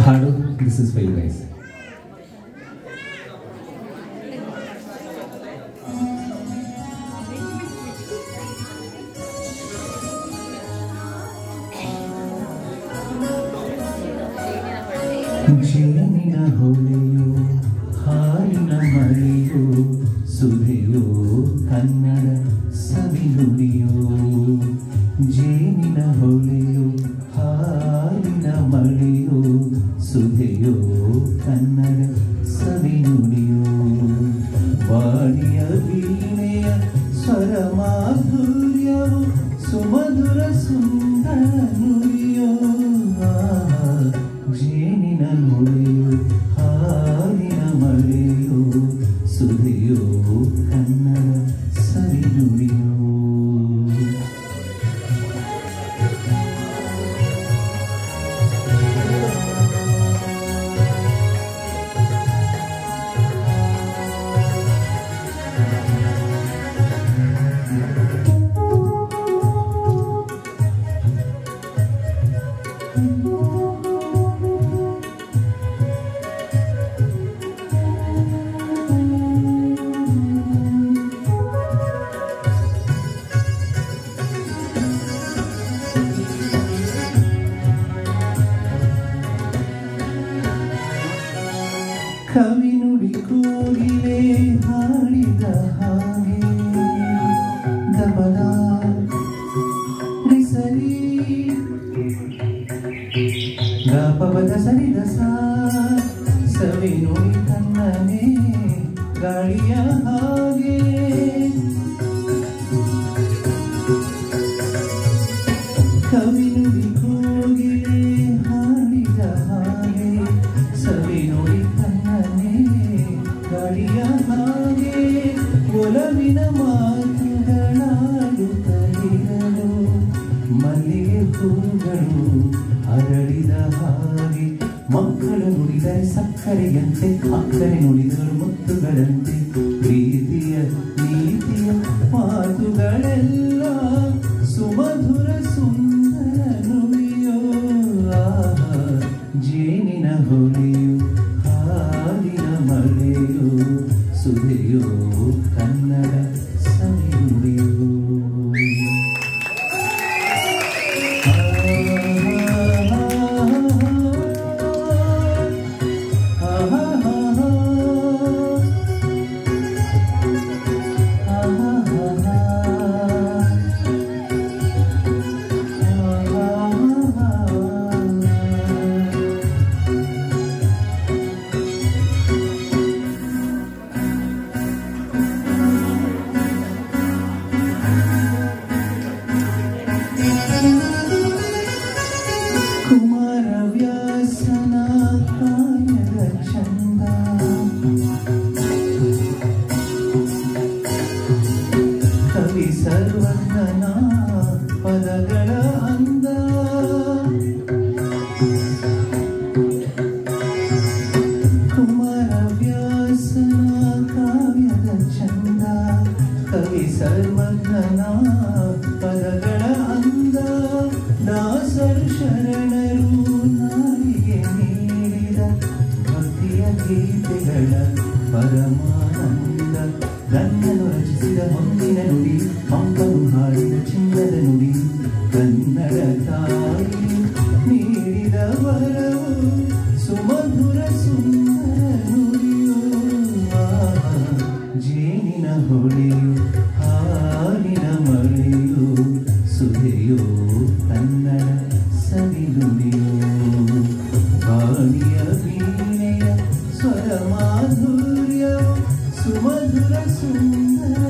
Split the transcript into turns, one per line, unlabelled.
ಹಾಡು this is for you guys. ಜೇನಿನ ಹೊಳೆಯು ಹಾಲಿನ ಮಳೆಯು ಸುಧೆಯೋ ಕನ್ನಡ ಸವಿನುಡಿಯೋ. ಜೇನಿನ ಹೊಳೆಯು ಹಾಲಿನ ಮಳೆಯು ಸುಧೆಯೋ ಕನ್ನಡ ಸವಿನುಡಿಯೋ. ವಾಣಿಯ ವೀಣೆಯ ಸ್ವರ ಮಾಧುರ್ಯವು ಸುಮಧುರ ಸುಂದರ ನುಡಿಯೋ. ಜೇನಿನ ಹೊಳೆಯು ಹಾಲಿನ ಮಳೆಯು ಸುಧೆಯೋ ಕನ್ನಡ ಸವಿನುಡಿಯೋ. ಕವಿ ನುಡಿ ಕೋಗಿಲೆ ಹಾಡಿದ ಹಾಗೆ ದಬದ ಸರಿ ಗಪದ ಸರಿದ ಸವಿ ನುಡಿ ಕಣ್ಣನೆ ಗಾಳಿಯ ಹಾಗೆ. ಕವಿ ನುಡಿ ಕೋಗಿಲೆ ಹಾಡಿದ ಹಾಗೆ ಸವಿ ನುಡಿ ಗಾಳಿಯ ಹಾಗೆ. ಒಲವಿನ ಮಾತುಗಳಾಡುತ್ತಲಿರಲು ಮಲ್ಲಿಗೆ ಹೂಗಳು ಅರಳಿದ ಹಾಗೆ. ಮಕ್ಕಳು ನುಡಿದರೆ ಸಕ್ಕರೆಯಂತೆ ಅಕ್ಕರೆ ನುಡಿದಳು ಮುತ್ತುಗಳಂತೆ. ಪ್ರೀತಿಯ ನೀತಿಯ ಮಾತುಗಳೆಲ್ಲ ಸುಮಧುರ ಸುಂದರ ನುಡಿಯೋ. ಜೇನಿನ ಹೊಳೆಯು ಹಾಲಿನ ಮಳೆಯೋ ಸುಧೆಯೋ ಕನ್ನಡ ಸವಿನುಡಿಯೋ. ಕುಮಾರವ್ಯಾಸನ ಕಾಯದ ಚಂದ ಕವಿ ಸರ್ವಜ್ಞನ ಪದಗಳ ಅಂದ. ಕುಮಾರವ್ಯಾಸನ ಕಾವ್ಯದ ಚಂದ ಕವಿ ಸರ್ವಜ್ಞನ ಪದಗಳ ಅಂದ. ದಾಸರು ಶರಣರು ನಾಡಿಗೆ ನೀಡಿದ ಭಕ್ತಿಯ ಗೀತೆಗಳ ಪರಮಾನಂದ. ಗಂಗನು ರಚಿಸಿದ ಮುಂದಿನ ನುಡಿ ಮಂಗನು ಹಾಡಿದ ಚಿನ್ನದ ನುಡಿ. ಕನ್ನಡ ತಾಯಿ ನೀಡಿದ ವರವು ಸುಮಧುರ ಸುಂದರ ನುಡಿಯೋ. ಜೇನಿನ ಹೊಳೆಯು ಹಾಲಿನ ಮಳೆಯು ಸುಧೆಯೋ ಕನ್ನಡ ಸವಿನುಡಿಯೋ. ವಾಣಿಯ ವೀಣೆಯ ಸ್ವರ ಮಾಧುರ್ಯ ಸುಮಧುರ ಸುಂದರ